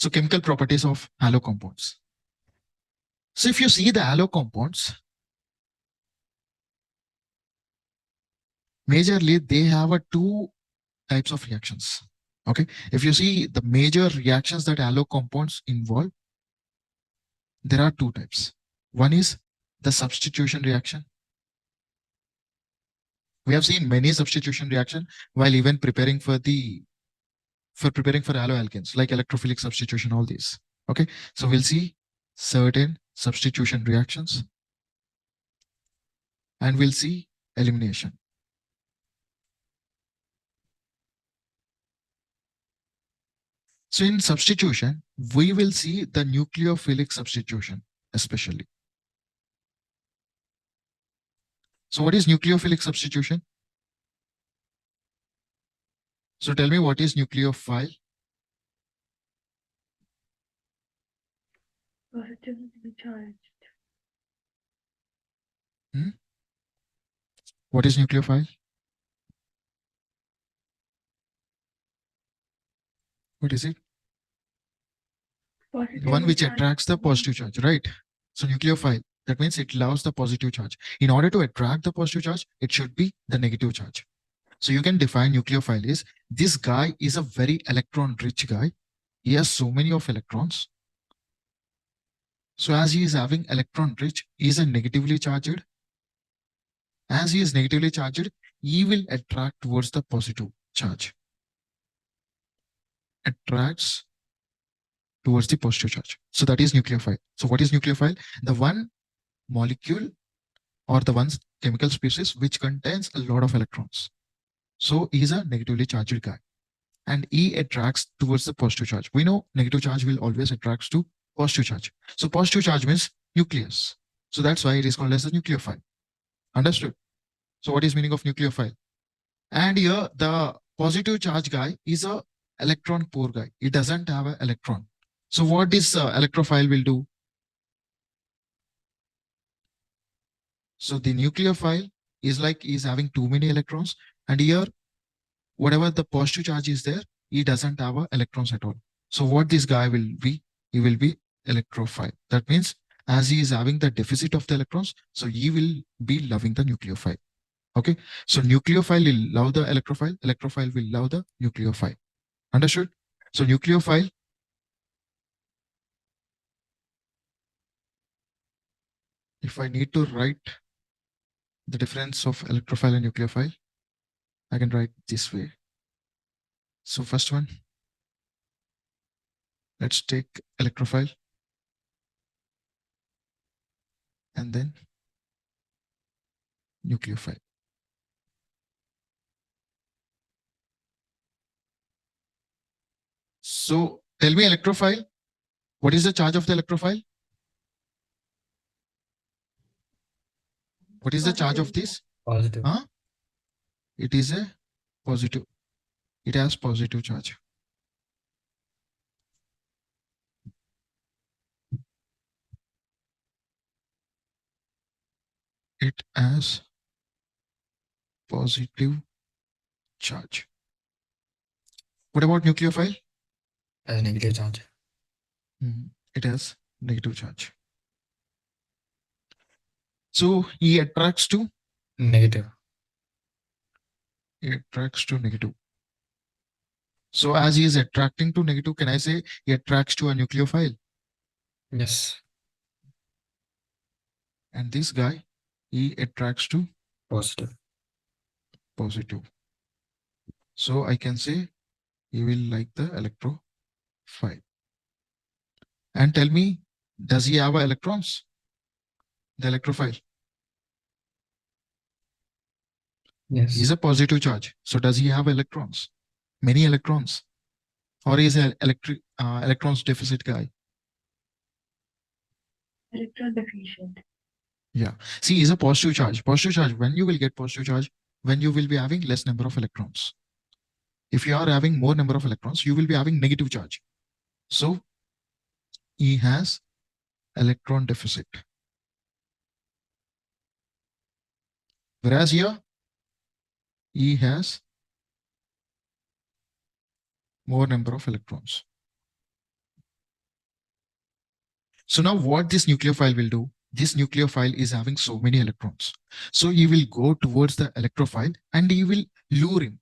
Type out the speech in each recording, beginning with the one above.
So chemical properties of halo compounds. So if you see the halo compounds, majorly they have a two types of reactions. Okay, if you see the major reactions that halo compounds involve, there are two types. One is the substitution reaction. We have seen many substitution reaction while even preparing for haloalkanes, like electrophilic substitution, all these. Okay, so we'll see certain substitution reactions and we'll see elimination. So in substitution, we will see the nucleophilic substitution, especially. So what is nucleophilic substitution? So tell me, what is nucleophile? Positively charged. What is nucleophile? What is it? The one which attracts the positive charge, right? So nucleophile, that means it loves the positive charge. In order to attract the positive charge, it should be the negative charge. So you can define nucleophile is, this guy is a very electron rich guy. He has so many of electrons. So as he is having electron rich, he is a negatively charged. As he is negatively charged, he will attract towards the positive charge. Attracts towards the positive charge. So that is nucleophile. So what is nucleophile? The one molecule or the one chemical species which contains a lot of electrons. So he is a negatively charged guy and he attracts towards the positive charge. We know negative charge will always attract to positive charge. So positive charge means nucleus. So that's why it is called as a nucleophile. Understood? So what is meaning of nucleophile? And here the positive charge guy is a electron poor guy. He doesn't have an electron. So what this electrophile will do? So the nucleophile is like he's having too many electrons, and here whatever the positive charge is there, he doesn't have electrons at all. So what this guy will be? He will be electrophile. That means as he is having the deficit of the electrons, so he will be loving the nucleophile. Okay, so nucleophile will love the electrophile will love the nucleophile. Understood? So nucleophile, if I need to write the difference of electrophile and nucleophile, I can write this way. So first one, let's take electrophile and then nucleophile. So tell me, electrophile, what is the charge of the electrophile? What is the charge of this? Positive. Huh? It is a positive. It has positive charge. It has positive charge. What about nucleophile? As negative charge. It has negative charge. So he attracts to Negative. He attracts to negative. So as he is attracting to negative, can I say he attracts to a nucleophile? Yes. And this guy, he attracts to Positive. positive. So I can say he will like the electrophile. And tell me, does he have electrons? The electrophile. Yes. He's a positive charge. So does he have electrons? Many electrons? Or is an electrons deficit guy? Electron deficient. Yeah. See, is a positive charge. Positive charge, when you will get positive charge, when you will be having less number of electrons. If you are having more number of electrons, you will be having negative charge. So he has electron deficit. Whereas here, he has more number of electrons. So now what this nucleophile will do, this nucleophile is having so many electrons. So he will go towards the electrophile and he will lure him.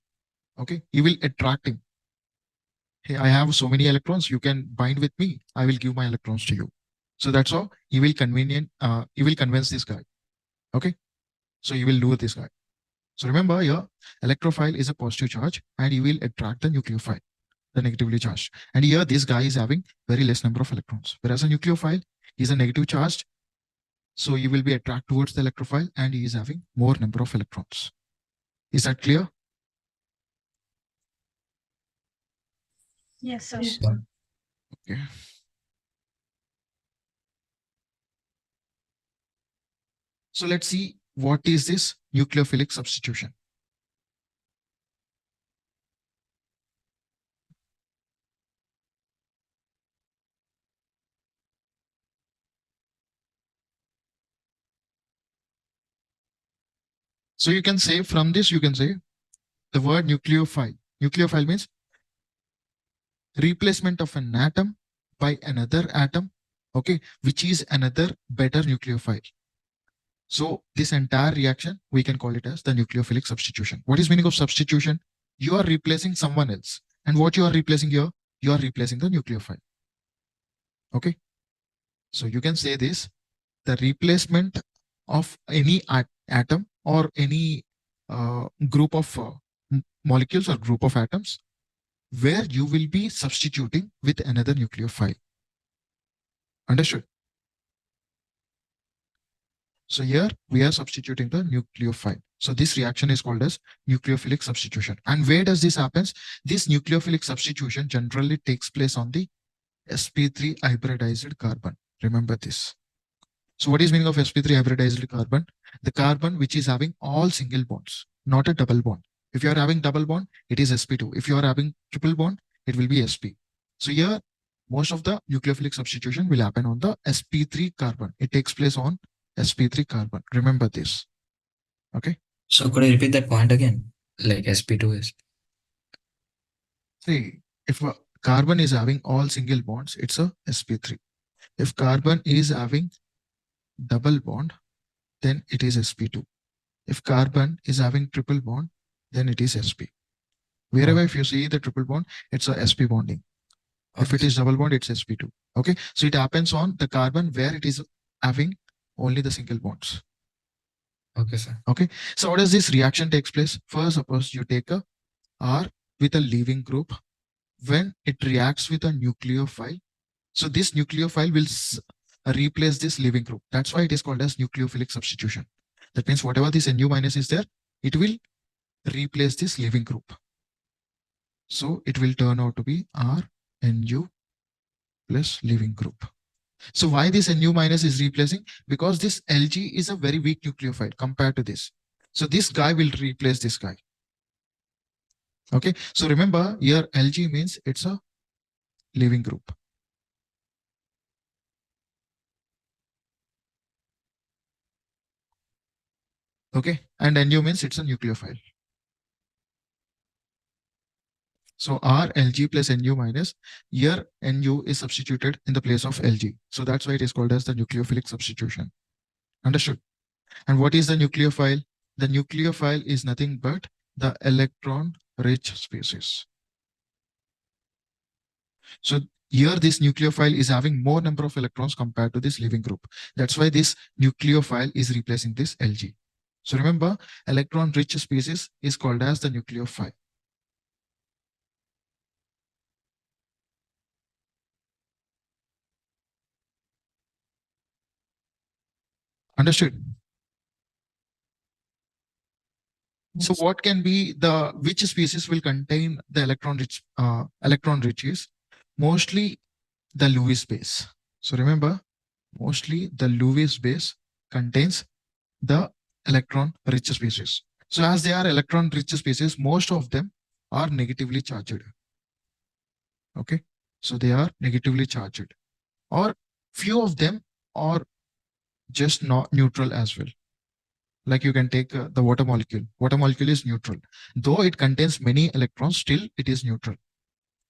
Okay, he will attract him. Hey, I have so many electrons, you can bind with me, I will give my electrons to you. So that's how he will he will convince this guy. Okay, so he will lure this guy. So remember, your electrophile is a positive charge and he will attract the nucleophile, the negatively charged. And here this guy is having very less number of electrons, whereas a nucleophile is a negative charged. So he will be attracted towards the electrophile and he is having more number of electrons. Is that clear? Yes, sir. Yes, sir. Okay. So let's see what is this nucleophilic substitution. So you can say from this, you can say the word nucleophile. Nucleophile means replacement of an atom by another atom, okay, which is another better nucleophile. So this entire reaction, we can call it as the nucleophilic substitution. What is meaning of substitution? You are replacing someone else. And what you are replacing here? You are replacing the nucleophile. Okay. So you can say this, the replacement of any atom or any group of molecules or group of atoms where you will be substituting with another nucleophile. Understood? So here we are substituting the nucleophile. So this reaction is called as nucleophilic substitution. And where does this happen? This nucleophilic substitution generally takes place on the sp3 hybridized carbon. Remember this. So what is meaning of sp3 hybridized carbon? The carbon which is having all single bonds, not a double bond. If you are having double bond, it is sp2. If you are having triple bond, it will be sp. So here, most of the nucleophilic substitution will happen on the sp3 carbon. It takes place on sp3 carbon. Remember this. Okay. So could I repeat that point again? Like sp2 is. See, if a carbon is having all single bonds, it's a sp3. If carbon is having double bond, then it is sp2. If carbon is having triple bond, then it is sp. Wherever if you see the triple bond, it's a sp bonding. If it is double bond, it's sp2. Okay. So it happens on the carbon where it is having only the single bonds. Okay, sir. Okay. So how does this reaction takes place? First, suppose you take a R with a leaving group. When it reacts with a nucleophile, so this nucleophile will replace this leaving group. That's why it is called as nucleophilic substitution. That means whatever this Nu minus is there, it will replace this leaving group. So it will turn out to be RNu plus leaving group. So why this Nu minus is replacing? Because this Lg is a very weak nucleophile compared to this. So this guy will replace this guy. Okay. So remember here Lg means it's a leaving group. Okay. And Nu means it's a nucleophile. So R Lg plus Nu minus, here Nu is substituted in the place of Lg. So that's why it is called as the nucleophilic substitution. Understood? And what is the nucleophile? The nucleophile is nothing but the electron-rich species. So here this nucleophile is having more number of electrons compared to this leaving group. That's why this nucleophile is replacing this Lg. So remember, electron-rich species is called as the nucleophile. Understood? So what can be the, which species will contain the electron riches? Mostly the Lewis base. So remember, mostly the Lewis base contains the electron rich species. So as they are electron rich species, most of them are negatively charged. Okay. So they are negatively charged, or few of them are just not neutral as well. Like you can take the water molecule. Water molecule is neutral. Though it contains many electrons, still it is neutral.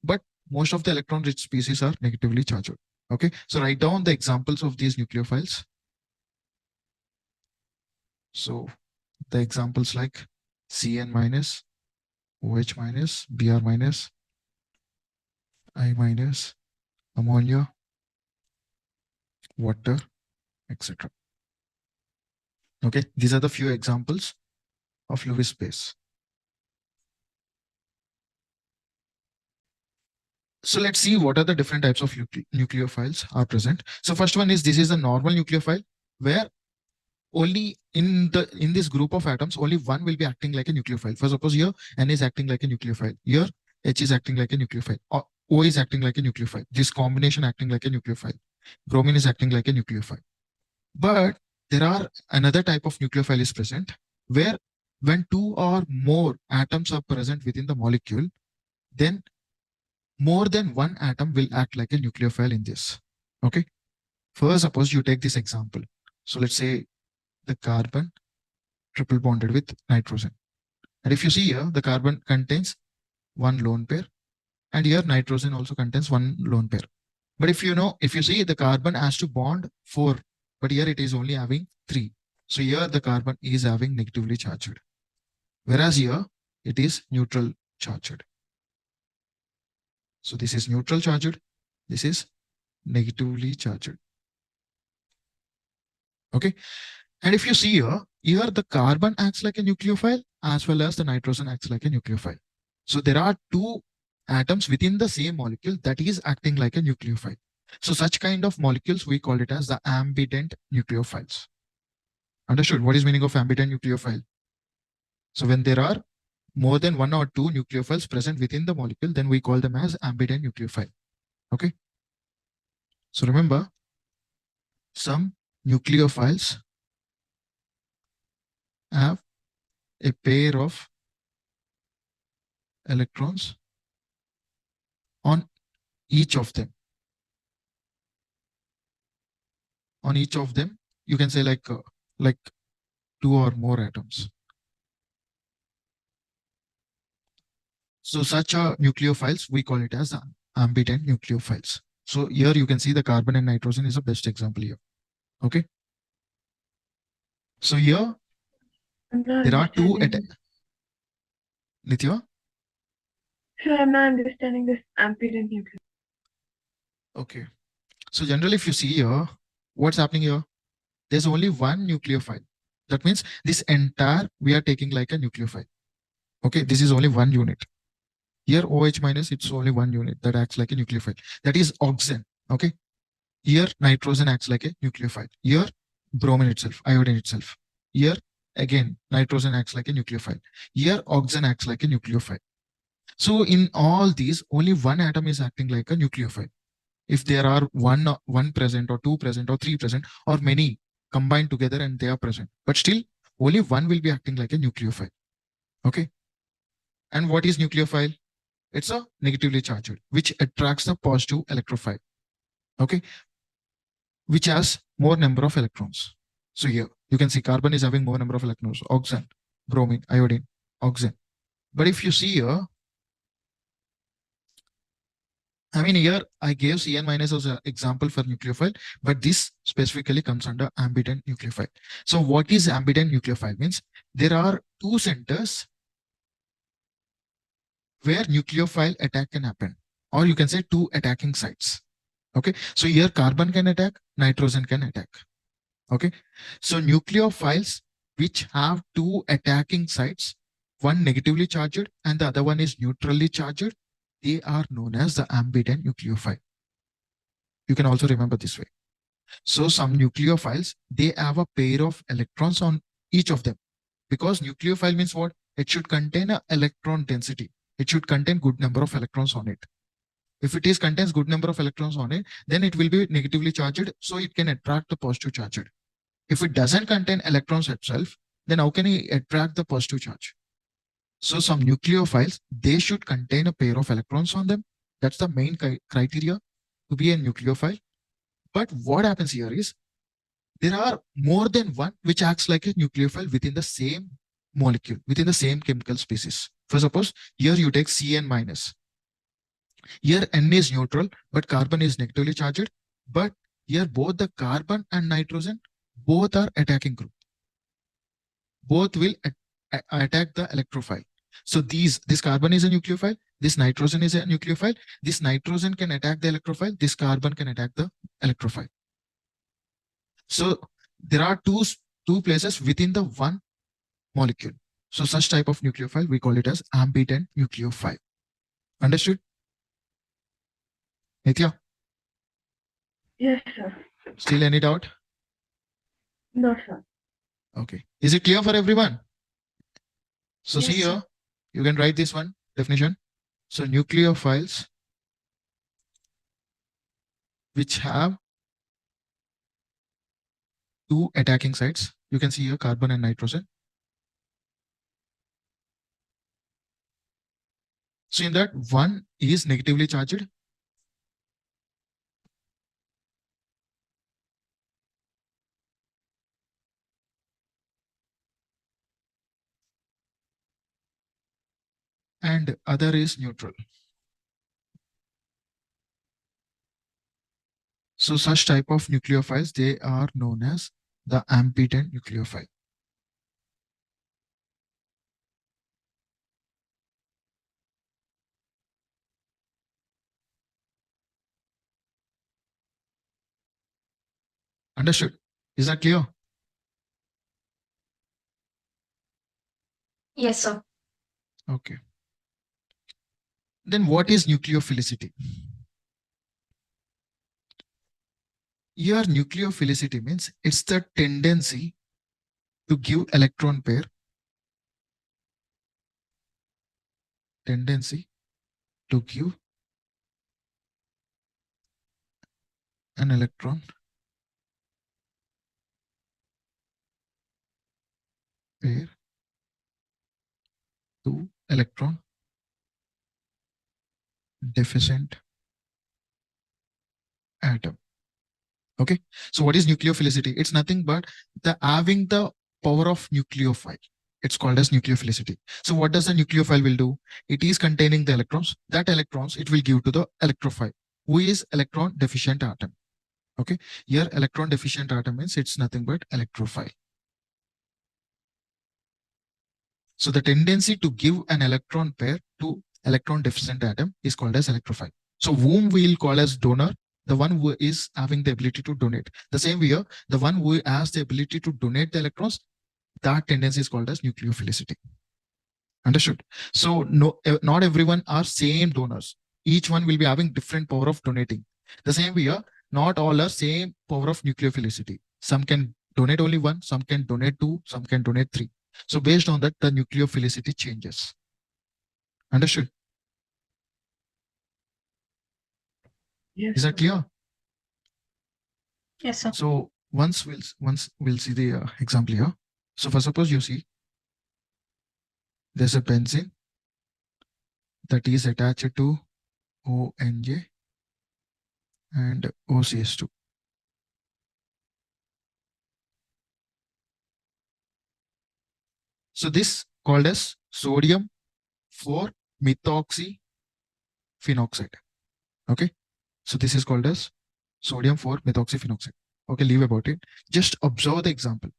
But most of the electron-rich species are negatively charged. Okay, so write down the examples of these nucleophiles. So the examples like Cn minus, OH minus, Br minus, I minus, ammonia, water, etc. Okay, these are the few examples of Lewis space. So let's see what are the different types of nucleophiles are present. So first one is, this is a normal nucleophile where only in this group of atoms, only one will be acting like a nucleophile. For suppose here N is acting like a nucleophile, here H is acting like a nucleophile, or O is acting like a nucleophile. This combination acting like a nucleophile. Bromine is acting like a nucleophile. But there are another type of nucleophile is present where when two or more atoms are present within the molecule, then more than one atom will act like a nucleophile in this. Okay. First, suppose you take this example. So let's say the carbon triple bonded with nitrogen. And if you see here, the carbon contains one lone pair, and here nitrogen also contains one lone pair. But if you see, the carbon has to bond 4, but here it is only having 3. So here the carbon is having negatively charged, whereas here it is neutral charged. So this is neutral charged, this is negatively charged. Okay. And if you see here the carbon acts like a nucleophile as well as the nitrogen acts like a nucleophile. So there are two atoms within the same molecule that is acting like a nucleophile. So such kind of molecules, we call it as the ambident nucleophiles. Understood? What is meaning of ambident nucleophile? So when there are more than one or two nucleophiles present within the molecule, then we call them as ambident nucleophile. Okay. So remember, some nucleophiles have a pair of electrons on each of them. On each of them, you can say like 2 or more atoms. So such nucleophiles, we call it as ambident nucleophiles. So here you can see the carbon and nitrogen is the best example here. Okay. So here I'm not there are two understanding. Nitya. Sure, I'm not understanding this ambident nucleus. Okay. So generally, if you see here, what's happening here? There's only one nucleophile. That means this entire we are taking like a nucleophile. Okay, this is only one unit. Here OH minus, it's only one unit that acts like a nucleophile. That is oxygen. Okay. Here nitrogen acts like a nucleophile. Here bromine itself, iodine itself. Here again nitrogen acts like a nucleophile. Here oxygen acts like a nucleophile. So in all these, only one atom is acting like a nucleophile. If there are one present or two present or three present or many combined together and they are present, but still only one will be acting like a nucleophile. Okay. And what is nucleophile? It's a negatively charged, which attracts the positive electrophile. Okay. Which has more number of electrons. So here you can see carbon is having more number of electrons, oxygen, bromine, iodine, oxygen. But if you see here, I mean, here I gave Cn minus as an example for nucleophile, but this specifically comes under ambident nucleophile. So what is ambident nucleophile? Means there are two centers where nucleophile attack can happen, or you can say two attacking sites. Okay. So here carbon can attack, nitrogen can attack. Okay. So nucleophiles which have two attacking sites, one negatively charged and the other one is neutrally charged, they are known as the ambident nucleophile. You can also remember this way. So some nucleophiles, they have a pair of electrons on each of them, because nucleophile means what? It should contain an electron density. It should contain good number of electrons on it. If it is contains good number of electrons on it, then it will be negatively charged, so it can attract the positive charge. If it doesn't contain electrons itself, then how can it attract the positive charge? So some nucleophiles, they should contain a pair of electrons on them. That's the main criteria to be a nucleophile. But what happens here is there are more than one which acts like a nucleophile within the same molecule, within the same chemical species. For suppose here you take Cn minus. Here N is neutral, but carbon is negatively charged. But here both the carbon and nitrogen, both are attacking group. Both will attack the electrophile. So this carbon is a nucleophile, this nitrogen is a nucleophile. This nitrogen can attack the electrophile, this carbon can attack the electrophile. So there are two places within the one molecule. So such type of nucleophile, we call it as ambivalent nucleophile. Understood? Nitya? Yes, sir. Still any doubt? No, sir. Okay. Is it clear for everyone? So Yes, see sir. here, you can write this one definition. So nucleophiles which have two attacking sites. You can see here carbon and nitrogen. So in that, one is negatively charged, and other is neutral. So such type of nucleophiles, they are known as the ambivalent nucleophile. Understood? Is that clear? Yes, sir. Okay. Then what is nucleophilicity? Here nucleophilicity means it's the tendency to give electron pair, tendency to give an electron pair to electron deficient atom. Okay. So what is nucleophilicity? It's nothing but the having the power of nucleophile. It's called as nucleophilicity. So what does the nucleophile will do? It is containing the electrons. That electrons it will give to the electrophile, who is electron deficient atom. Okay. Here electron deficient atom means it's nothing but electrophile. So the tendency to give an electron pair to electron deficient atom is called as electrophile. So whom we will call as donor, the one who is having the ability to donate. The same way, the one who has the ability to donate the electrons, that tendency is called as nucleophilicity. Understood? So not everyone are same donors. Each one will be having different power of donating. The same way, not all are same power of nucleophilicity. Some can donate only one, some can donate two, some can donate three. So based on that, the nucleophilicity changes. Understood? Yes, Is that sir. clear? Yes, sir. So once we'll see the example here. So for suppose you see there's a benzene that is attached to ONJ and OCS2. So this called as sodium 4-methoxyphenoxide. Okay. So this is called as sodium 4-methoxyphenoxide. Okay, leave about it. Just observe the example.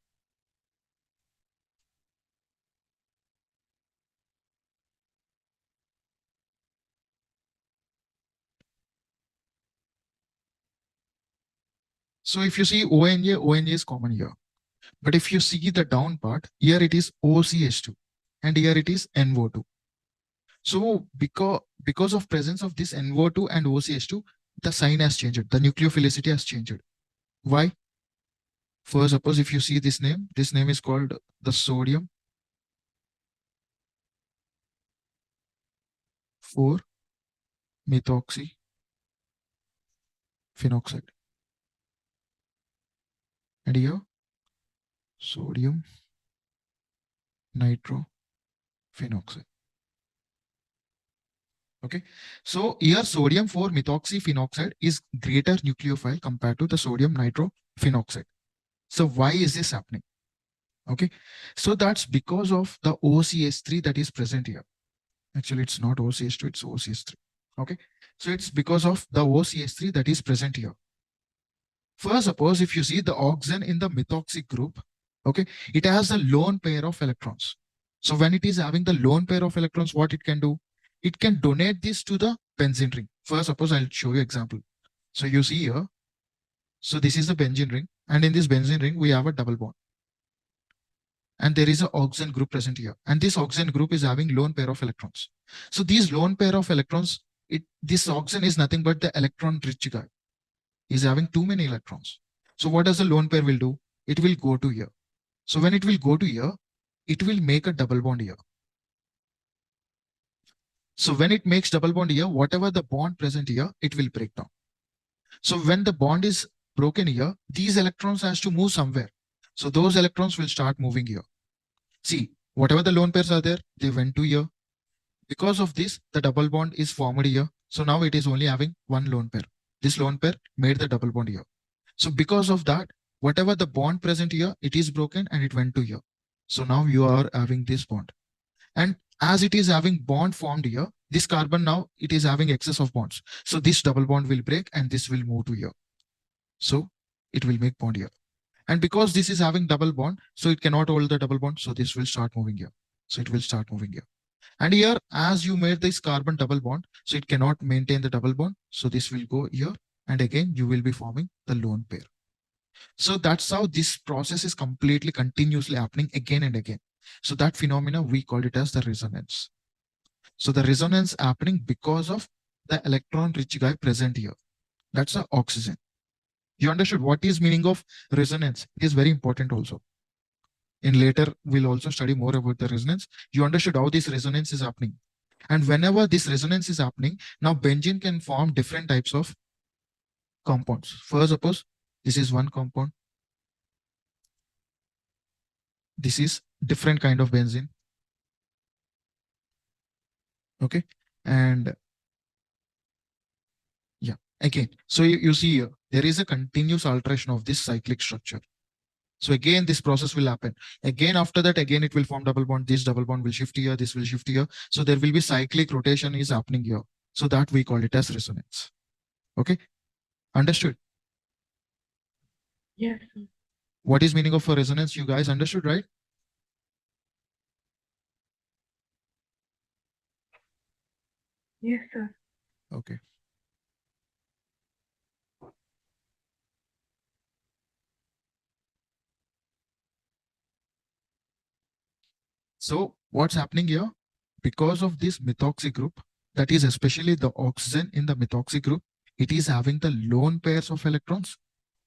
So if you see ONJ, ONJ is common here. But if you see the down part, here it is OCH2 and here it is NO2. So because of presence of this NO2 and OCH2, the sign has changed. The nucleophilicity has changed. Why? First, suppose if you see this name is called the sodium 4-methoxyphenoxide. And here sodium nitrophenoxide. Okay. So here sodium 4-methoxyphenoxide is greater nucleophile compared to the sodium nitrophenoxide. So why is this happening? Okay. So that's because of the OCH3 that is present here. Actually, it's not OCH2, it's OCH3. Okay. So it's because of the OCH3 that is present here. First, suppose if you see the oxygen in the methoxy group, okay, it has a lone pair of electrons. So when it is having the lone pair of electrons, what it can do? It can donate this to the benzene ring. First, suppose I'll show you example. So you see here, so this is the benzene ring, and in this benzene ring, we have a double bond. And there is an oxygen group present here. And this oxygen group is having lone pair of electrons. So these lone pair of electrons, this oxygen is nothing but the electron rich guy. Is having too many electrons. So what does a lone pair will do? It will go to here. So when it will go to here, it will make a double bond here. So when it makes double bond here, whatever the bond present here, it will break down. So when the bond is broken here, these electrons has to move somewhere. So those electrons will start moving here. See, whatever the lone pairs are there, they went to here. Because of this, the double bond is formed here. So now it is only having one lone pair. This lone pair made the double bond here. So because of that, whatever the bond present here, it is broken and it went to here. So now you are having this bond. And as it is having bond formed here, this carbon now, it is having excess of bonds. So this double bond will break and this will move to here. So it will make bond here. And because this is having double bond, so it cannot hold the double bond. So this will start moving here. So it will start moving here. And here, as you made this carbon double bond, so it cannot maintain the double bond. So this will go here. And again, you will be forming the lone pair. So that's how this process is completely continuously happening again and again. So that phenomena, we call it as the resonance. So the resonance happening because of the electron rich guy present here. That's the oxygen. You understood what is meaning of resonance? It is very important also. In later, we'll also study more about the resonance. You understood how this resonance is happening. And whenever this resonance is happening, now benzene can form different types of compounds. First, suppose this is one compound. This is different kind of benzene. Okay. And yeah, again, so you see here, there is a continuous alteration of this cyclic structure. So again, this process will happen. Again, after that, again, it will form double bond. This double bond will shift here. This will shift here. So there will be cyclic rotation is happening here. So that we call it as resonance. Okay. Understood? Yes, sir. What is meaning of a resonance? You guys understood, right? Yes, sir. Okay. So what's happening here? Because of this methoxy group, that is especially the oxygen in the methoxy group, it is having the lone pairs of electrons.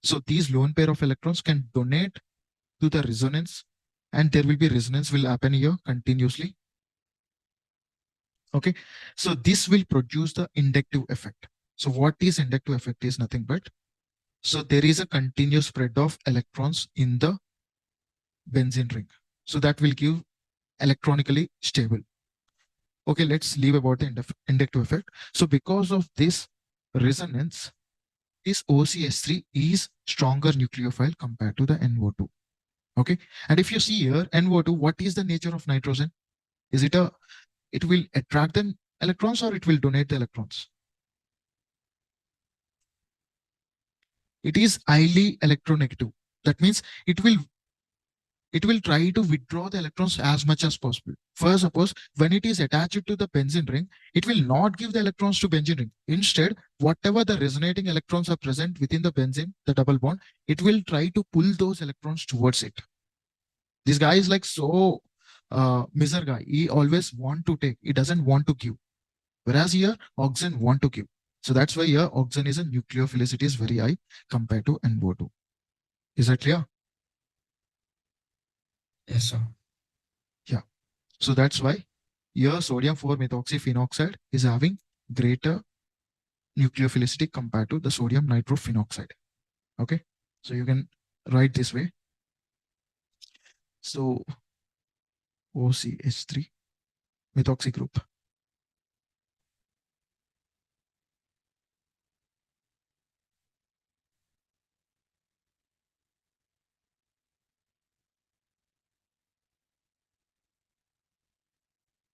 So these lone pair of electrons can donate to the resonance, and there will be resonance will happen here continuously. Okay. So this will produce the inductive effect. So what is inductive effect is nothing but, so there is a continuous spread of electrons in the benzene ring. So that will give electronically stable. Okay, let's leave about the inductive effect. So because of this resonance, this OCS3 is stronger nucleophile compared to the NO2. Okay. And if you see here, NO2, what is the nature of nitrogen? Is it it will attract the electrons or it will donate the electrons? It is highly electronegative. That means it will try to withdraw the electrons as much as possible. First, suppose when it is attached to the benzene ring, it will not give the electrons to benzene ring. Instead, whatever the resonating electrons are present within the benzene, the double bond, it will try to pull those electrons towards it. This guy is like so miser guy. He always want to take. He doesn't want to give. Whereas here, oxygen want to give. So that's why here oxygen is a nucleophilicity is very high compared to NO2. Is that clear? Yes, sir. Yeah. So that's why here sodium 4-methoxyphenoxide is having greater nucleophilicity compared to the sodium nitrophenoxide. Okay. So you can write this way. So OCH3 methoxy group.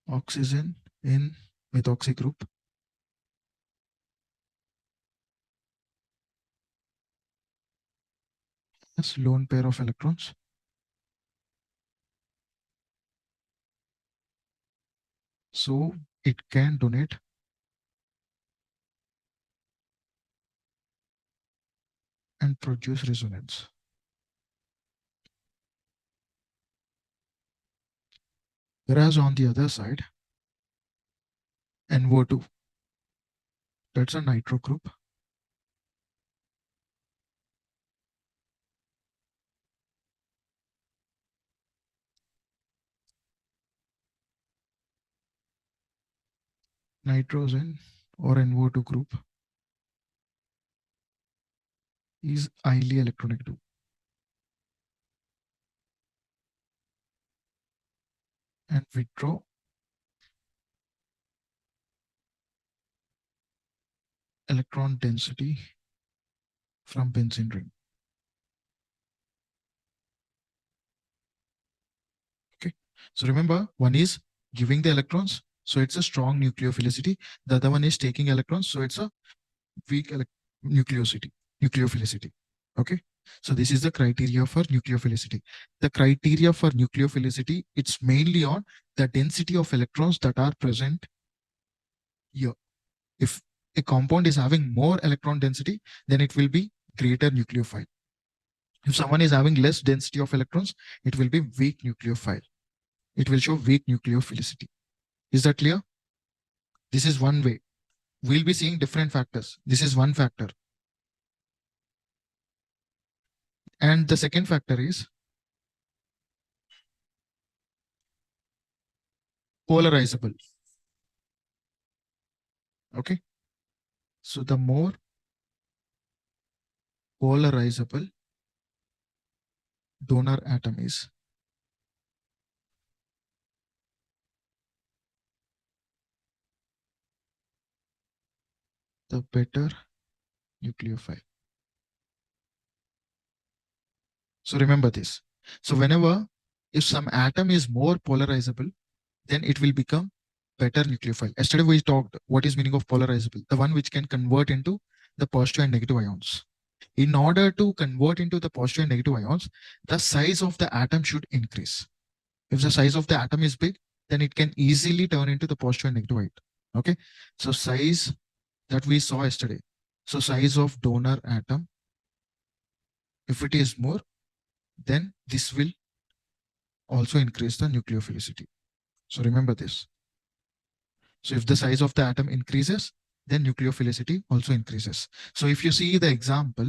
Oxygen in methoxy group. Yes, lone pair of electrons. So it can donate and produce resonance. Whereas on the other side, NO2, that's a nitro group. Nitrogen or NO2 group is highly electronegative. And withdraw electron density from benzene ring. Okay. So remember, one is giving the electrons, so it's a strong nucleophilicity. The other one is taking electrons, so it's a weak nucleophilicity. Okay. So this is the criteria for nucleophilicity. The criteria for nucleophilicity, it's mainly on the density of electrons that are present here. If a compound is having more electron density, then it will be greater nucleophile. If someone is having less density of electrons, it will be weak nucleophile. It will show weak nucleophilicity. Is that clear? This is one way. We'll be seeing different factors. This is one factor. And the second factor is polarizable. Okay. So the more polarizable donor atom is, the better nucleophile. So remember this. So whenever, if some atom is more polarizable, then it will become better nucleophile. Yesterday we talked what is meaning of polarizable, the one which can convert into the positive and negative ions. In order to convert into the positive and negative ions, the size of the atom should increase. If the size of the atom is big, then it can easily turn into the positive and negative ion. Okay. So size that we saw yesterday. So size of donor atom, if it is more, then this will also increase the nucleophilicity. So remember this. So if the size of the atom increases, then nucleophilicity also increases. So if you see the example,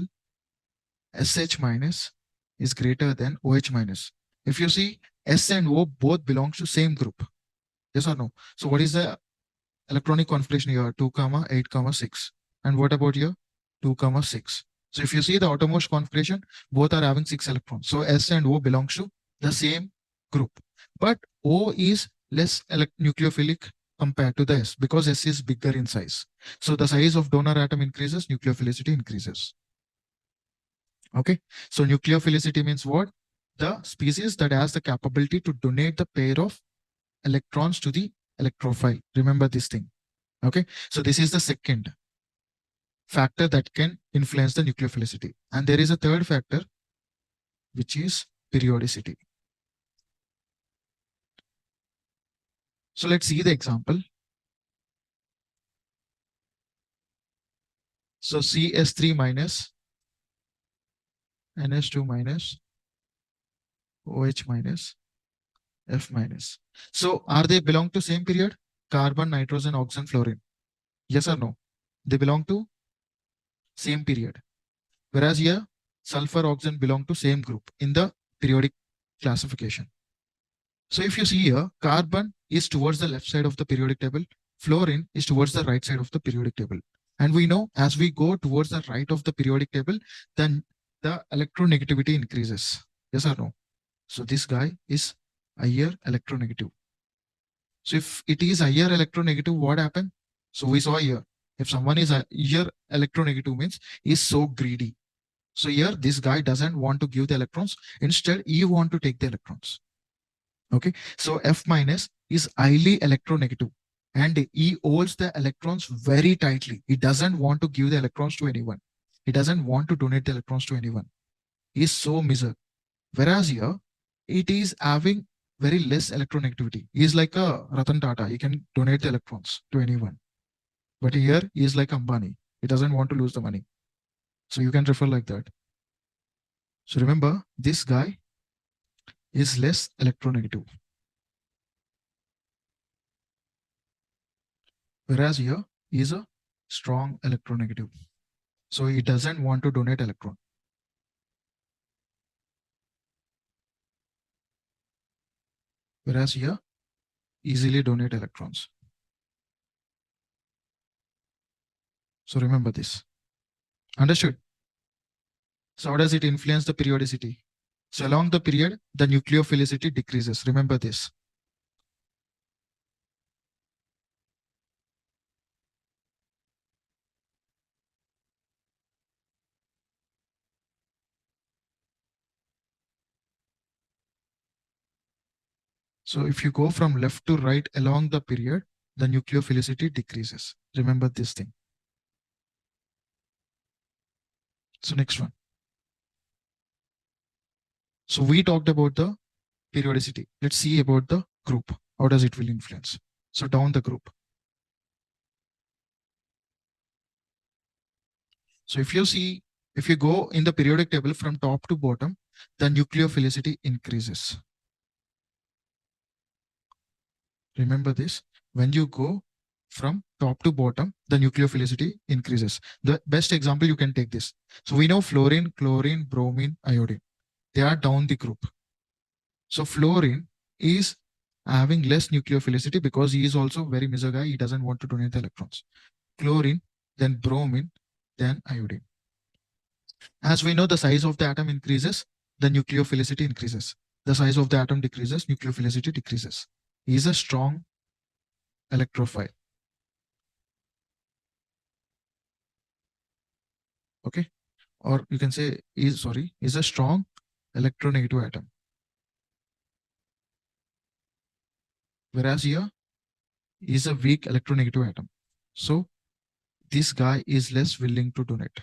SH minus is greater than OH minus. If you see S and O both belongs to same group. Yes or no? So what is the electronic configuration here? 2, 8, 6. And what about here? 2, 6. So if you see the outermost configuration, both are having 6 electrons. So S and O belongs to the same group. But O is less nucleophilic compared to the S because S is bigger in size. So the size of donor atom increases, nucleophilicity increases. Okay. So nucleophilicity means what? The species that has the capability to donate the pair of electrons to the electrophile. Remember this thing. Okay. So this is the second factor that can influence the nucleophilicity. And there is a third factor, which is periodicity. So let's see the example. So CS3 minus, NH2 minus, OH minus, F minus. So are they belong to same period? Carbon, nitrogen, oxygen, fluorine. Yes or no? They belong to same period. Whereas here, sulfur, oxygen belong to same group in the periodic classification. So if you see here, carbon is towards the left side of the periodic table, fluorine is towards the right side of the periodic table. And we know as we go towards the right of the periodic table, then the electronegativity increases. Yes or no? So this guy is higher electronegative. So if it is higher electronegative, what happened? So we saw here, if someone is higher electronegative means is so greedy. So here this guy doesn't want to give the electrons. Instead, he want to take the electrons. Okay. So F minus is highly electronegative and he holds the electrons very tightly. He doesn't want to give the electrons to anyone. He doesn't want to donate the electrons to anyone. is so measured. Whereas here, it is having very less electronegativity. He is like a Ratan Tata. He can donate the electrons to anyone. But here, he is like Ambani. He doesn't want to lose the money. So you can refer like that. So remember, this guy is less electronegative. Whereas here, he is a strong electronegative. So he doesn't want to donate electron. Whereas here, easily donate electrons. So remember this. Understood? So how does it influence the periodicity? So along the period, the nucleophilicity decreases. Remember this. So if you go from left to right along the period, the nucleophilicity decreases. Remember this thing. So next one. So we talked about the periodicity. Let's see about the group. How does it will influence? So down the group. So if you go in the periodic table from top to bottom, the nucleophilicity increases. Remember this. When you go from top to bottom, the nucleophilicity increases. The best example you can take this. So we know fluorine, chlorine, bromine, iodine. They are down the group. So fluorine is having less nucleophilicity because he is also very meso guy. He doesn't want to donate the electrons. Chlorine, then bromine, then iodine. As we know, the size of the atom increases, the nucleophilicity increases. The size of the atom decreases, nucleophilicity decreases. He is a strong electrophile. Okay, or you can say is a strong electronegative atom. Whereas here is a weak electronegative atom. So this guy is less willing to donate.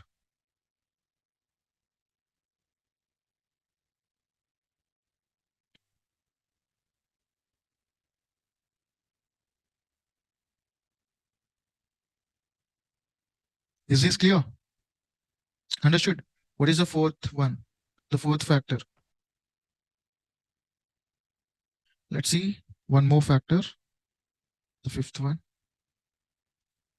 Is this clear? Understood? What is the fourth one? The fourth factor. Let's see one more factor. The fifth one.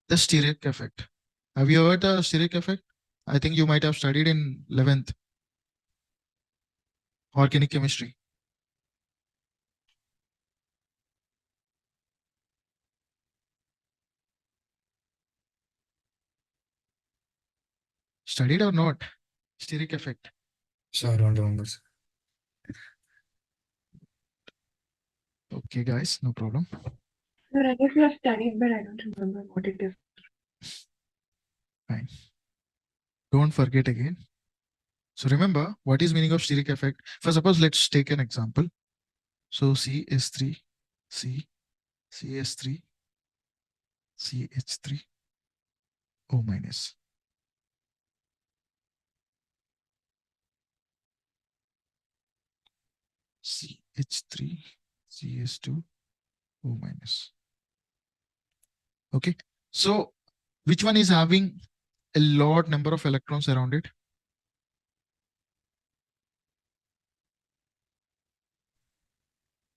The steric effect. Have you heard the steric effect? I think you might have studied in 11th organic chemistry. Studied or not? Steric effect. So I don't remember, sir. Okay, guys, no problem. Sir, I guess we have studied, but I don't remember what it is. Fine. Don't forget again. So remember, what is meaning of steric effect? For suppose, let's take an example. So CS3, C, CS3, CH3, O minus. CH3, CS2, O minus. Okay. So which one is having a lot number of electrons around it?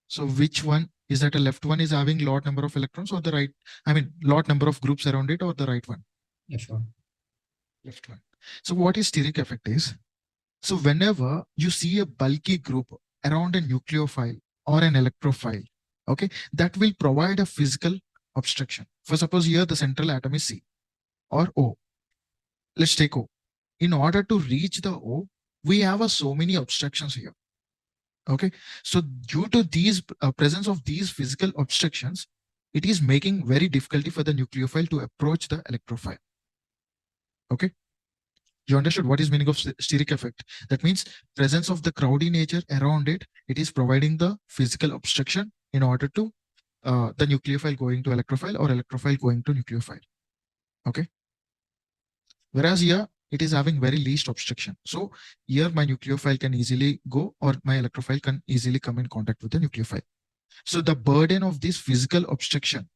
So which one is that? A left one is having lot number of electrons or the right? I mean, lot number of groups around it or the right one? Left one. Left one. So what is steric effect is? So whenever you see a bulky group around a nucleophile or an electrophile, okay, that will provide a physical obstruction. For suppose here the central atom is C or O. Let's take O. In order to reach the O, we have so many obstructions here. Okay, so due to these presence of these physical obstructions, it is making very difficulty for the nucleophile to approach the electrophile. Okay, you understood what is meaning of steric effect? That means presence of the crowdy nature around it. It is providing the physical obstruction in order to the nucleophile going to electrophile or electrophile going to nucleophile. Okay. Whereas here it is having very least obstruction. So here my nucleophile can easily go, or my electrophile can easily come in contact with the nucleophile. So the burden of this physical obstruction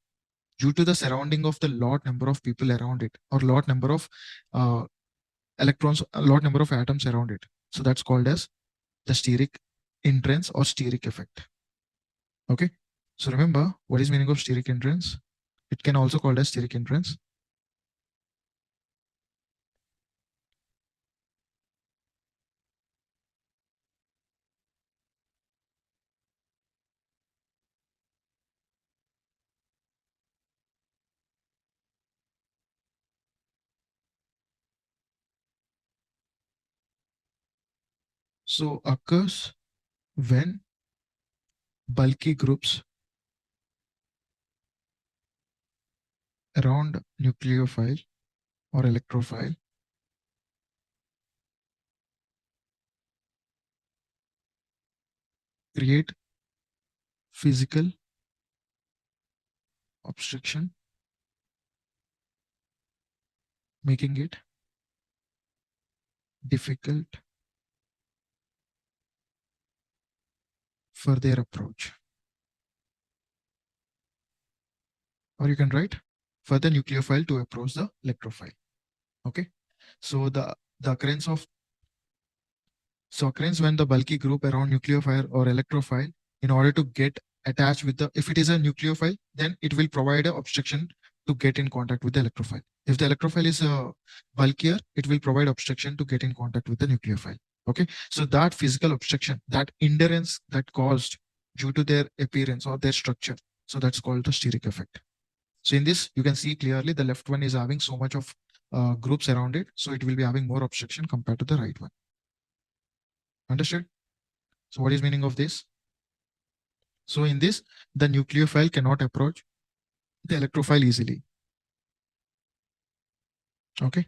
due to the surrounding of the lot number of people around it, or lot number of uh, electrons, a lot number of atoms around it. So that's called as the steric hindrance or steric effect. Okay. So remember, what is meaning of steric hindrance? It can also called as steric hindrance. So occurs when bulky groups around nucleophile or electrophile create physical obstruction, making it difficult for their approach. Or you can write for the nucleophile to approach the electrophile. Okay. So the occurrence of occurrence when the bulky group around nucleophile or electrophile, in order to get attached with the, if it is a nucleophile, then it will provide an obstruction to get in contact with the electrophile. If the electrophile is bulkier, it will provide obstruction to get in contact with the nucleophile. Okay. So that physical obstruction, that hindrance that caused due to their appearance or their structure, so that's called the steric effect. So in this, you can see clearly the left one is having so much of groups around it. So it will be having more obstruction compared to the right one. Understood? So what is meaning of this? So in this, the nucleophile cannot approach the electrophile easily. Okay.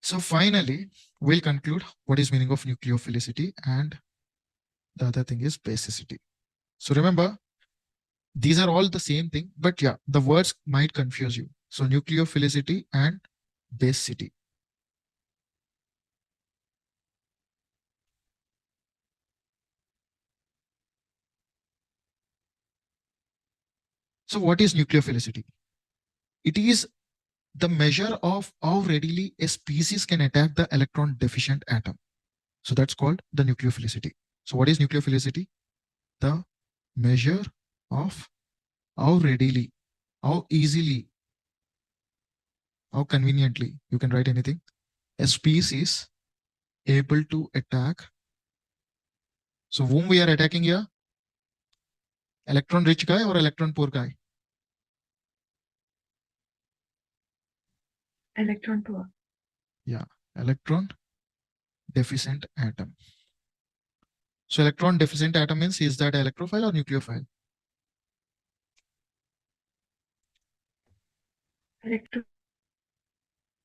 So finally, we'll conclude what is meaning of nucleophilicity, and the other thing is basicity. So remember, these are all the same thing, but yeah, the words might confuse you. So nucleophilicity and basicity. So what is nucleophilicity? It is the measure of how readily a species can attack the electron deficient atom. So that's called the nucleophilicity. So what is nucleophilicity? The measure of how readily, how easily, how conveniently, you can write anything, a species able to attack. So whom we are attacking here? Electron rich guy or electron poor guy? Electron poor. Yeah, electron deficient atom. So electron deficient atom means, is that electrophile or nucleophile?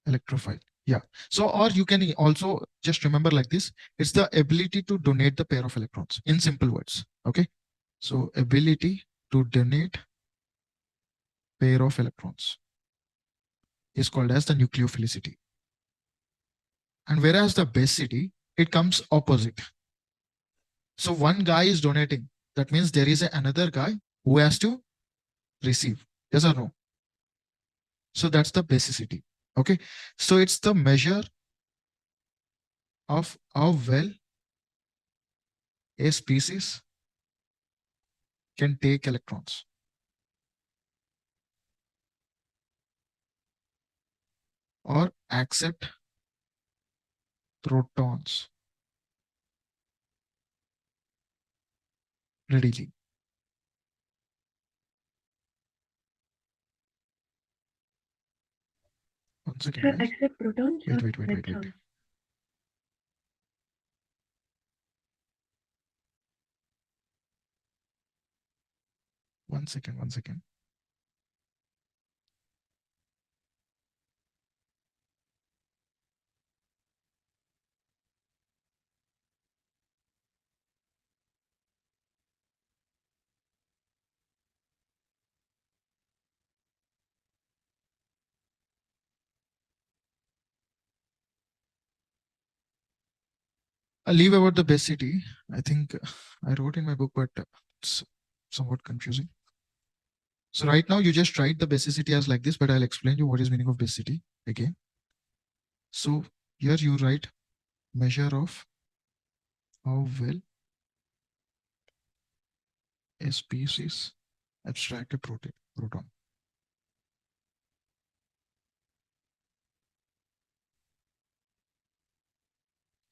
Electrophile. Yeah. So, or you can also just remember like this. It's the ability to donate the pair of electrons, in simple words. Okay. So ability to donate pair of electrons is called as the nucleophilicity. And whereas the basicity, it comes opposite. So one guy is donating. That means there is another guy who has to receive. Yes or no? So that's the basicity. Okay. So it's the measure of how well a species can take electrons or accept protons readily. One second, Sir, guys. accept protons or Wait. electrons? One second. leave about the basicity. I think I wrote in my book, but it's somewhat confusing. So right now you just write the basicity as like this, but I'll explain you what is meaning of basicity again. So here you write measure of how well a species abstract a proton.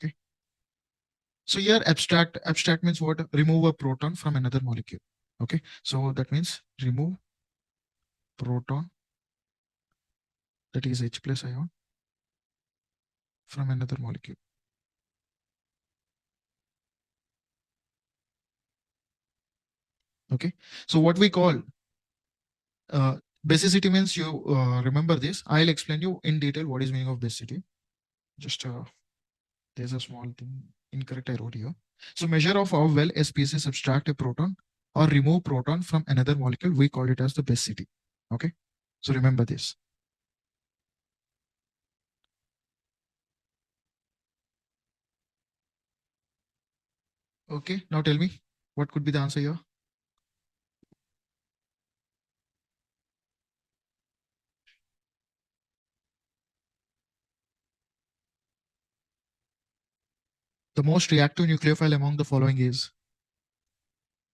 Okay. So here abstract means what? Remove a proton from another molecule. Okay. So that means remove proton, that is H plus ion, from another molecule. Okay. So what we call basicity means, you remember this. I'll explain you in detail what is meaning of basicity. Just there's a small thing incorrect I wrote here. So measure of how well a species abstract a proton or remove proton from another molecule, we call it as the basicity. Okay. So remember this. Okay. Now tell me, what could be the answer here? The most reactive nucleophile among the following is.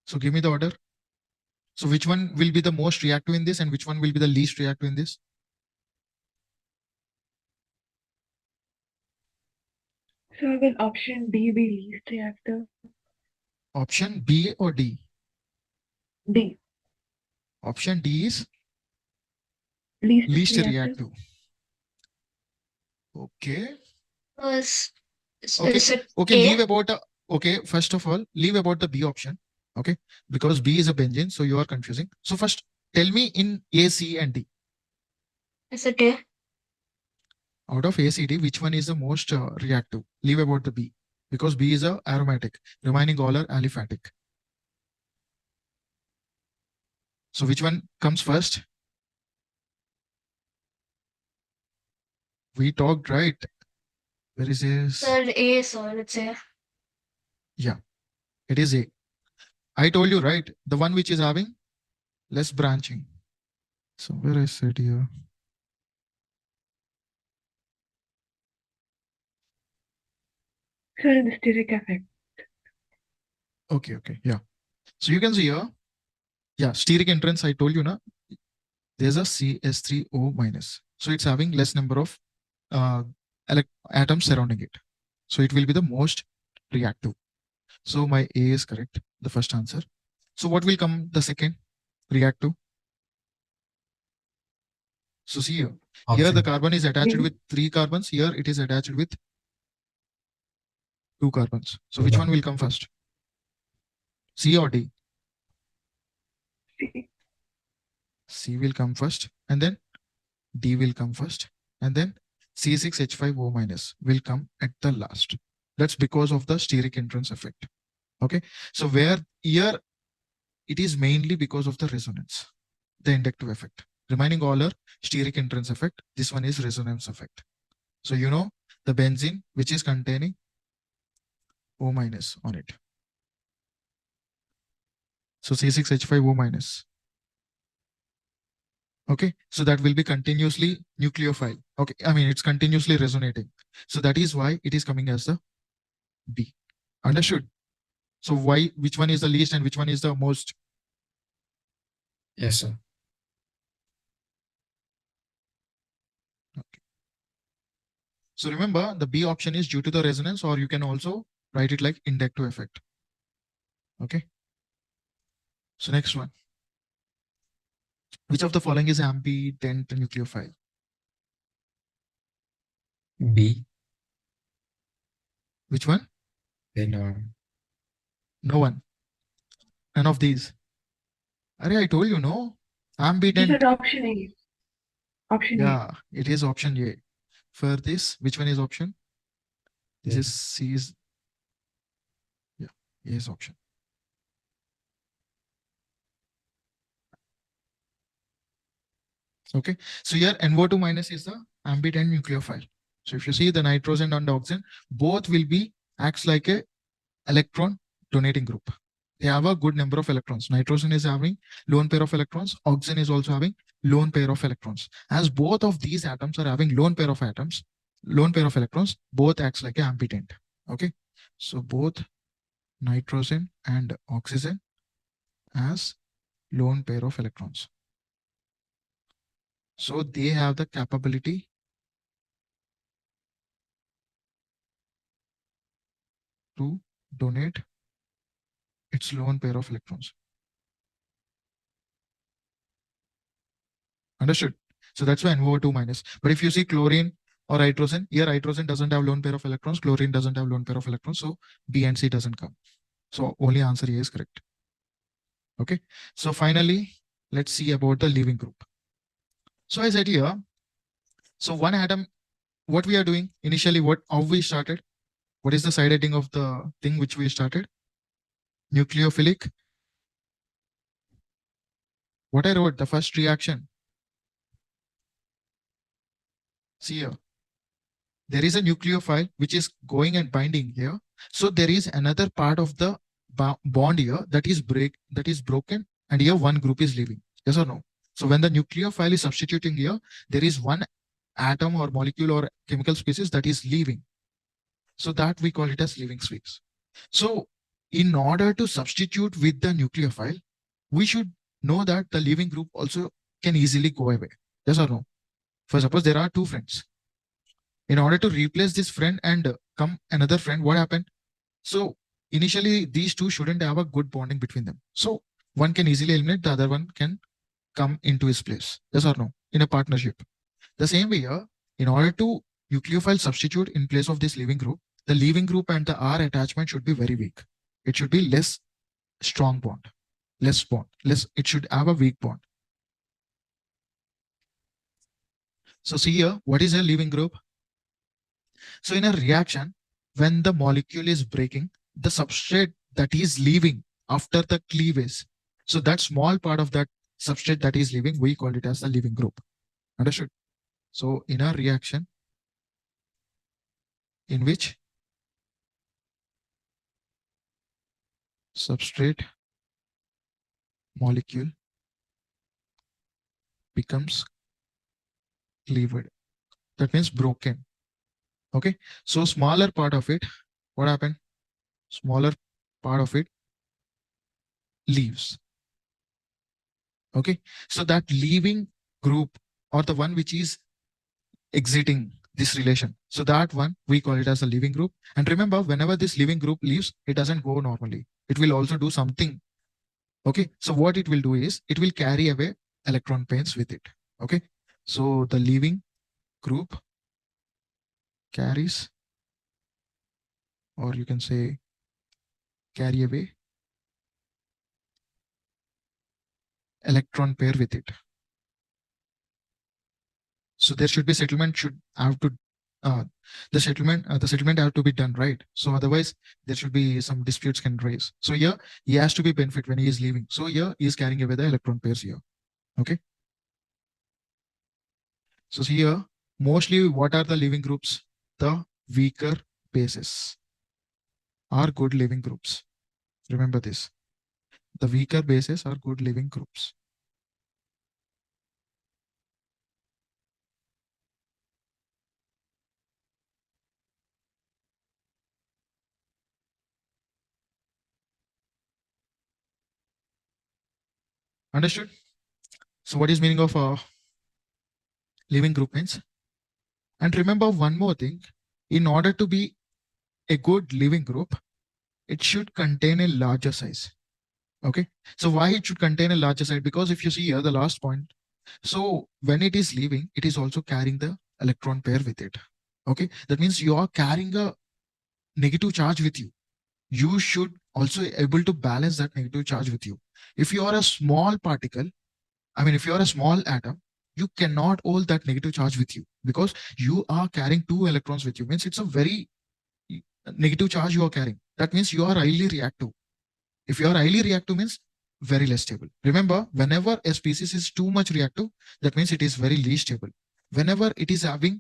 So give me the order. So which one will be the most reactive in this and which one will be the least reactive in this? So will option D be least reactive? Option B or D? D. Option D is Least, least reactive. reactive. Okay. Is Okay. it Okay. A? Leave about okay. First of all, leave about the B option. Okay. Because B is a benzene, so you are confusing. So first, tell me in A, C, and D. Is it A? Out of A, C, D, which one is the most reactive? Leave about the B, because B is a aromatic. Remaining all are aliphatic. So which one comes first? We talked, right? Where is this? Sir, A, sir. It's A. Yeah, it is A. I told you, right? The one which is having less branching. So where I said here. So the steric effect. Okay, okay, yeah. So you can see here, yeah, steric entrance, I told you, na, there's a CS3O minus. So it's having less number of atoms surrounding it. So it will be the most reactive. So my A is correct, the first answer. So what will come the second reactive? So see here, here the Option. carbon is attached B. with 3 carbons. Here it is attached with 2 carbons. So which one will come first? C or D? C. C will come first, and then D will come first, and then C6H5O minus will come at the last. That's because of the steric entrance effect. Okay. So where here it is mainly because of the resonance, the inductive effect. Remaining all are steric entrance effect. This one is resonance effect. So you know the benzene which is containing O minus on it. So C6H5O minus. Okay, so that will be continuously nucleophile. Okay, I mean it's continuously resonating. So that is why it is coming as the B. Understood? So why, which one is the least and which one is the most? Yes, sir. Okay. So remember, the B option is due to the resonance, or you can also write it like inductive effect. Okay. So next one. Which of the following is ambident nucleophile? B. Which one? Then No one. None of these. Arey, I told you, no. You Ambident. said option A. Option Yeah, it is option A. For this, which one is option? This A. is C is, yeah, A is option. Okay. So here NO2 minus is the ambident nucleophile. So if you see the nitrogen and oxygen, both will be acts like a electron donating group. They have a good number of electrons. Nitrogen is having lone pair of electrons. Oxygen is also having lone pair of electrons. As both of these atoms are having lone pair of atoms, lone pair of electrons, both acts like an ambitant. Okay. So both nitrogen and oxygen has lone pair of electrons. So they have the capability to donate its lone pair of electrons. Understood? So that's why NO2 minus. But if you see chlorine or hydrogen, here hydrogen doesn't have lone pair of electrons, chlorine doesn't have lone pair of electrons, so B and C doesn't come. So only answer here is correct. Okay. So finally, let's see about the leaving group. So I said here, so one atom, what we are doing initially, how we started? What is the side heading of the thing which we started? Nucleophilic. What I wrote, the first reaction. See here. There is a nucleophile which is going and binding here. So there is another part of the bond here that is broken, and here one group is leaving. Yes or no? So when the nucleophile is substituting here, there is one atom or molecule or chemical species that is leaving. So that we call it as leaving space. So in order to substitute with the nucleophile, we should know that the leaving group also can easily go away. Yes or no? For suppose there are two friends. In order to replace this friend and come another friend, what happened? So initially these two shouldn't have a good bonding between them. So one can easily eliminate, the other one can come into his place. Yes or no? In a partnership. The same way here, in order to nucleophile substitute in place of this leaving group, the leaving group and the R attachment should be very weak. It should be less strong bond, less bond, it should have a weak bond. So see here, what is a leaving group? So in a reaction, when the molecule is breaking, the substrate that is leaving after the cleavage, so that small part of that substrate that is leaving, we call it as the leaving group. Understood? So in a reaction in which substrate molecule becomes cleaved, that means broken. Okay. So smaller part of it, what happened? Smaller part of it leaves. Okay. So that leaving group, or the one which is exiting this relation, so that one we call it as a leaving group. And remember, whenever this leaving group leaves, it doesn't go normally. It will also do something. Okay. So what it will do is it will carry away electron pains with it. Okay. So the leaving group carries, or you can say carry away electron pair with it. So there should be settlement, should have to the settlement have to be done, right? So otherwise there should be some disputes can raise. So here he has to be benefit when he is leaving. So here he is carrying away the electron pairs here. Okay. So see here, mostly what are the leaving groups? The weaker bases are good leaving groups. Remember this. The weaker bases are good leaving groups. Understood? So what is meaning of leaving group means? And remember one more thing, in order to be a good leaving group, it should contain a larger size. Okay. So why it should contain a larger size? Because if you see here, the last point, so when it is leaving, it is also carrying the electron pair with it. Okay. That means you are carrying a negative charge with you. You should also able to balance that negative charge with you. If you are a small particle, if you are a small atom, you cannot hold that negative charge with you because you are carrying 2 electrons with you. Means it's a very negative charge you are carrying. That means you are highly reactive. If you are highly reactive means very less stable. Remember, whenever a species is too much reactive, that means it is very least stable. Whenever it is having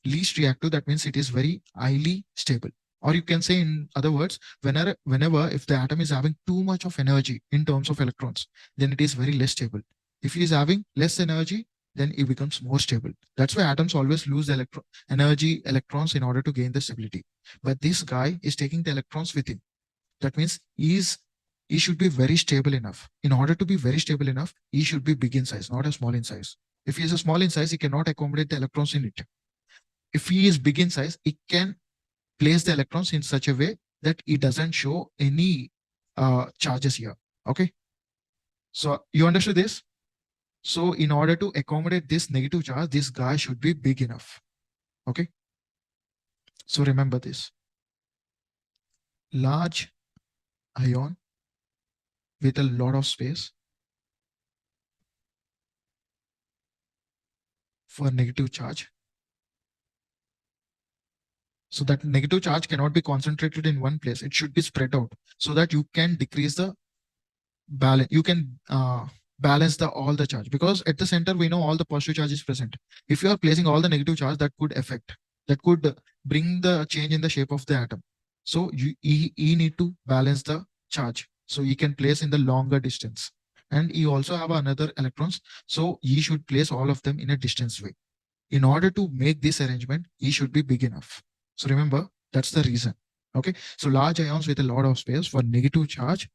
least reactive, that means it is very highly stable. Or you can say in other words, whenever if the atom is having too much of energy in terms of electrons, then it is very less stable. If it is having less energy, then it becomes more stable. That's why atoms always lose energy electrons in order to gain the stability. But this guy is taking the electrons with him. That means he should be very stable enough. In order to be very stable enough, he should be big in size, not a small in size. If he is a small in size, he cannot accommodate the electrons in it. If he is big in size, he can place the electrons in such a way that it doesn't show any charges here. Okay. So you understood this? So in order to accommodate this negative charge, this guy should be big enough. Okay. So remember this. Large ion with a lot of space for negative charge. So that negative charge cannot be concentrated in one place. It should be spread out so that you can decrease the balance. You can balance all the charge, because at the center we know all the positive charge is present. If you are placing all the negative charge, that could bring the change in the shape of the atom. So you need to balance the charge, so you can place in the longer distance. And you also have another electrons, so you should place all of them in a distance way. In order to make this arrangement, E should be big enough. So remember, that's the reason. Okay. So large ions with a lot of space for negative charge,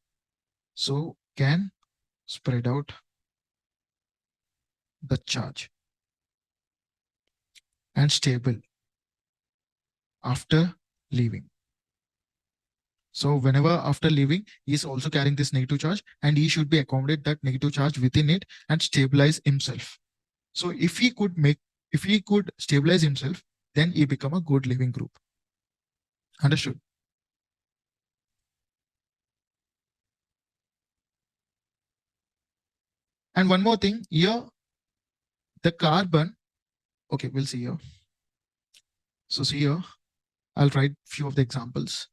so can spread out the charge and stable after leaving. So whenever after leaving, he is also carrying this negative charge, and he should be accommodate that negative charge within it and stabilize himself. So if he could stabilize himself, then he become a good living group. Understood? And one more thing here, the carbon. Okay, we'll see here. So see here, I'll write few of the examples.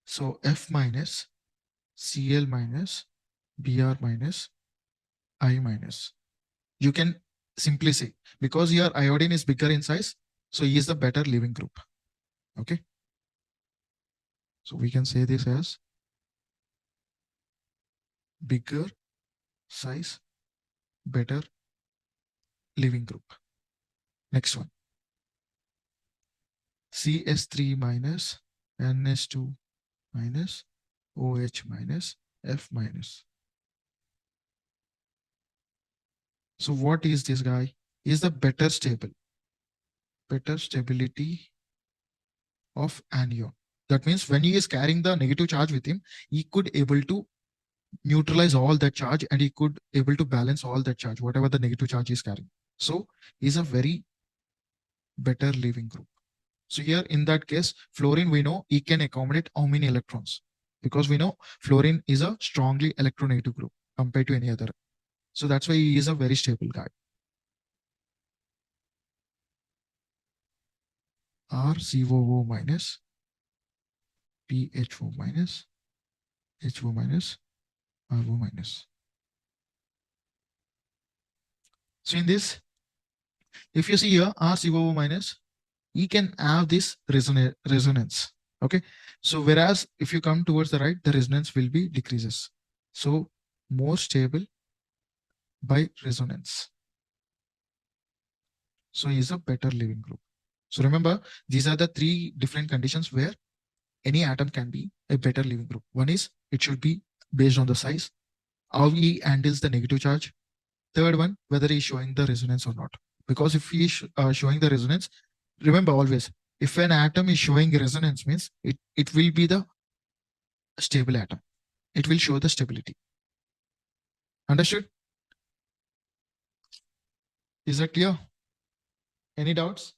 So F minus, Cl minus, Br minus, I minus. You can simply say, because your iodine is bigger in size, so he is the better living group. Okay. So we can say this as bigger size, better living group. Next one. CS3 minus, NS2 minus, OH minus, F minus. So what is this guy? Is the better stability of anion. That means when he is carrying the negative charge with him, he could able to neutralize all that charge, and he could able to balance all that charge, whatever the negative charge is carrying. So he's a very better living group. So here in that case, fluorine, we know he can accommodate how many electrons, because we know fluorine is a strongly electronegative group compared to any other. So that's why he is a very stable guy. RCOO minus, PHO minus, HO minus, RO minus. So in this, if you see here RCOO minus, he can have this resonance. Okay. So whereas if you come towards the right, the resonance will be decreases. So more stable by resonance. So he is a better living group. So remember, these are the three different conditions where any atom can be a better living group. One is it should be based on the size, how he handles the negative charge. Third one, whether he is showing the resonance or not. Because if he is showing the resonance, remember always, if an atom is showing resonance, means it will be the stable atom. It will show the stability. Understood? Is that clear? Any doubts?